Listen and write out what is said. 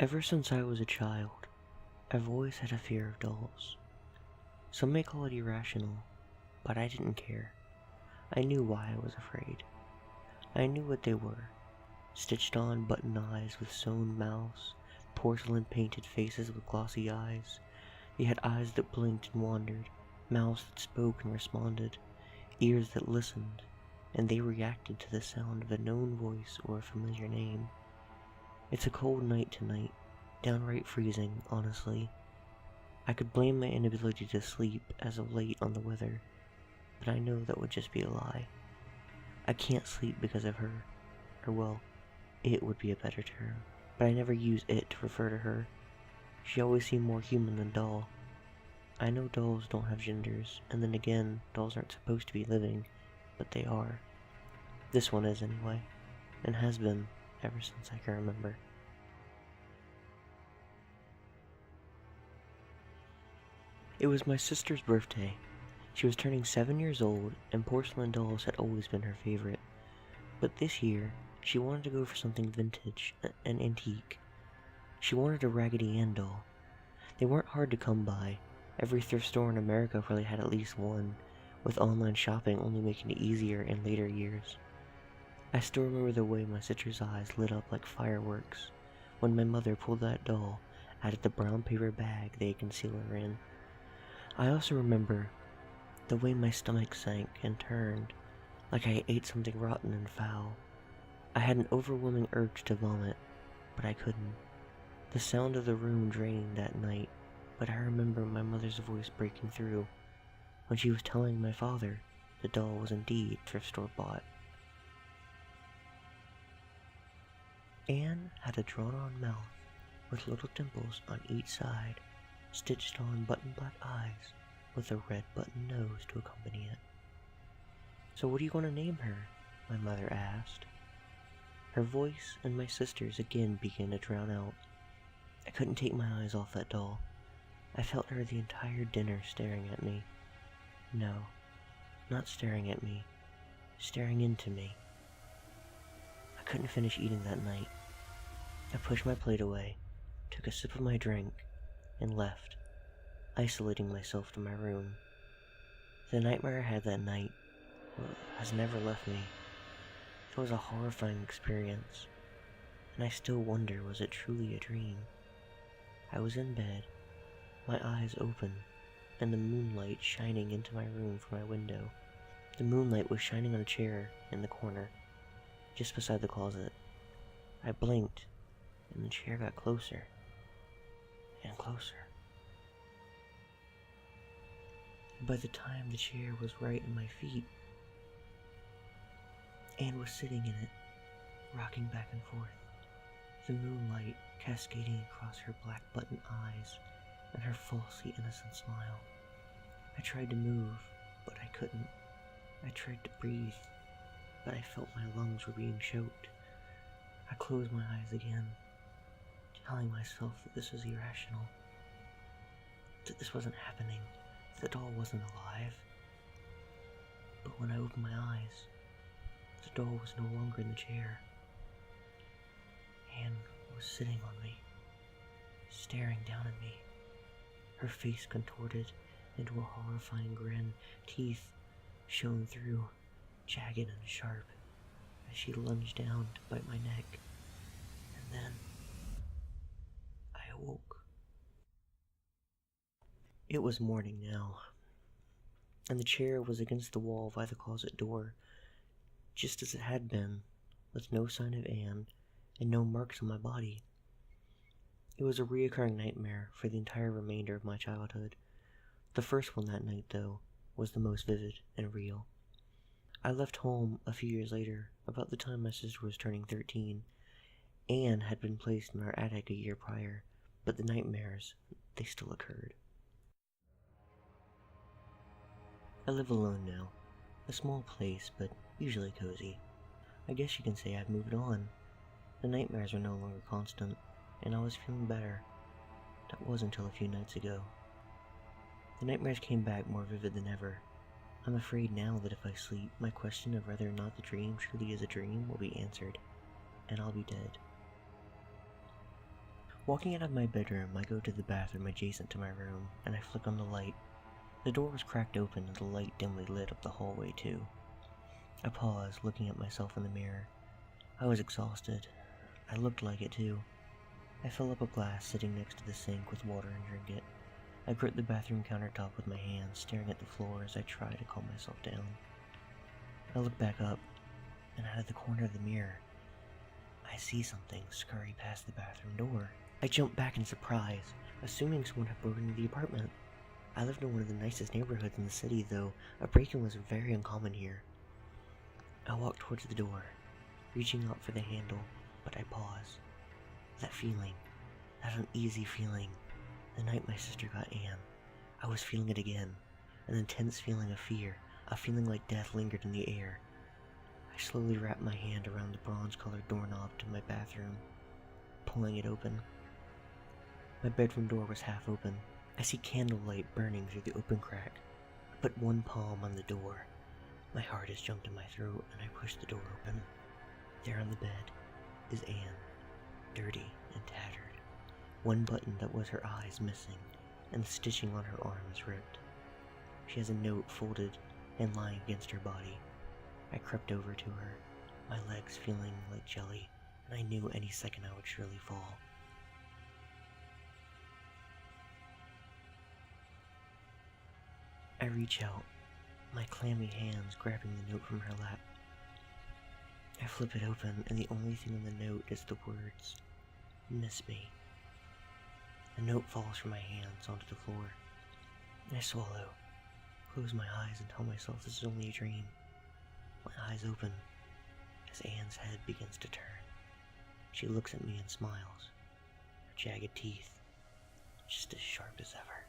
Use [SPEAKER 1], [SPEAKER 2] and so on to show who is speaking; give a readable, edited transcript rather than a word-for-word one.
[SPEAKER 1] Ever since I was a child, I've always had a fear of dolls. Some may call it irrational, but I didn't care. I knew why I was afraid. I knew what they were. Stitched on button eyes with sewn mouths, porcelain painted faces with glossy eyes. They had eyes that blinked and wandered, mouths that spoke and responded, ears that listened, and they reacted to the sound of a known voice or a familiar name. It's a cold night tonight, downright freezing, honestly. I could blame my inability to sleep as of late on the weather, but I know that would just be a lie. I can't sleep because of her, or well, it would be a better term, but I never use it to refer to her. She always seemed more human than doll. I know dolls don't have genders, and then again, dolls aren't supposed to be living, but they are. This one is anyway, and has been ever since I can remember. It was my sister's birthday. She was turning 7 years old, and porcelain dolls had always been her favorite. But this year, she wanted to go for something vintage, an antique. She wanted a Raggedy Ann doll. They weren't hard to come by. Every thrift store in America probably had at least one, with online shopping only making it easier in later years. I still remember the way my sister's eyes lit up like fireworks when my mother pulled that doll out of the brown paper bag they had concealed her in. I also remember the way my stomach sank and turned, like I ate something rotten and foul. I had an overwhelming urge to vomit, but I couldn't. The sound of the room draining that night, but I remember my mother's voice breaking through when she was telling my father the doll was indeed thrift store bought. Anne had a drawn-on mouth with little dimples on each side, stitched on button black eyes with a red button nose to accompany it. "So what are you going to name her?" my mother asked. Her voice and my sister's again began to drown out. I couldn't take my eyes off that doll. I felt her the entire dinner staring at me. No, not staring at me, staring into me. I couldn't finish eating that night. I pushed my plate away, took a sip of my drink, and left, isolating myself to my room. The nightmare I had that night has never left me. It was a horrifying experience, and I still wonder, was it truly a dream? I was in bed, my eyes open, and the moonlight shining into my room from my window. The moonlight was shining on a chair in the corner, just beside the closet. I blinked, and the chair got closer and closer. By the time the chair was right in my feet, Anne was sitting in it, rocking back and forth, the moonlight cascading across her black button eyes and her falsely innocent smile. I tried to move, but I couldn't. I tried to breathe, but I felt my lungs were being choked. I closed my eyes again, telling myself that this was irrational, that this wasn't happening, that the doll wasn't alive. But when I opened my eyes, the doll was no longer in the chair. Anne was sitting on me, staring down at me. Her face contorted into a horrifying grin, teeth shone through, jagged and sharp, as she lunged down to bite my neck. And then I awoke. It was morning now, and the chair was against the wall by the closet door, just as it had been, with no sign of Anne and no marks on my body. It was a reoccurring nightmare for the entire remainder of my childhood. The first one that night, though, was the most vivid and real. I left home a few years later, about the time my sister was turning 13. Anne had been placed in our attic a year prior, but the nightmares, they still occurred. I live alone now. A small place, but usually cozy. I guess you can say I've moved on. The nightmares are no longer constant, and I was feeling better. That was until a few nights ago. The nightmares came back more vivid than ever. I'm afraid now that if I sleep, my question of whether or not the dream truly is a dream will be answered, and I'll be dead. Walking out of my bedroom, I go to the bathroom adjacent to my room, and I flick on the light. The door was cracked open and the light dimly lit up the hallway too. I pause, looking at myself in the mirror. I was exhausted. I looked like it too. I fill up a glass sitting next to the sink with water and drink it. I grip the bathroom countertop with my hands, staring at the floor as I try to calm myself down. I look back up, and out of the corner of the mirror, I see something scurry past the bathroom door. I jump back in surprise, assuming someone had broken into the apartment. I lived in one of the nicest neighborhoods in the city, though a break-in was very uncommon here. I walk towards the door, reaching out for the handle, but I pause. That feeling, that uneasy feeling, the night my sister got Anne, I was feeling it again, an intense feeling of fear, a feeling like death lingered in the air. I slowly wrapped my hand around the bronze-colored doorknob to my bathroom, pulling it open. My bedroom door was half open. I see candlelight burning through the open crack. I put one palm on the door. My heart has jumped in my throat, and I push the door open. There on the bed is Anne, dirty and tattered. One button that was her eyes missing, and the stitching on her arm is ripped. She has a note folded and lying against her body. I crept over to her, my legs feeling like jelly, and I knew any second I would surely fall. I reach out, my clammy hands grabbing the note from her lap. I flip it open, and the only thing on the note is the words, "Miss me." The note falls from my hands onto the floor. I swallow, close my eyes and tell myself this is only a dream. My eyes open as Anne's head begins to turn. She looks at me and smiles, her jagged teeth just as sharp as ever.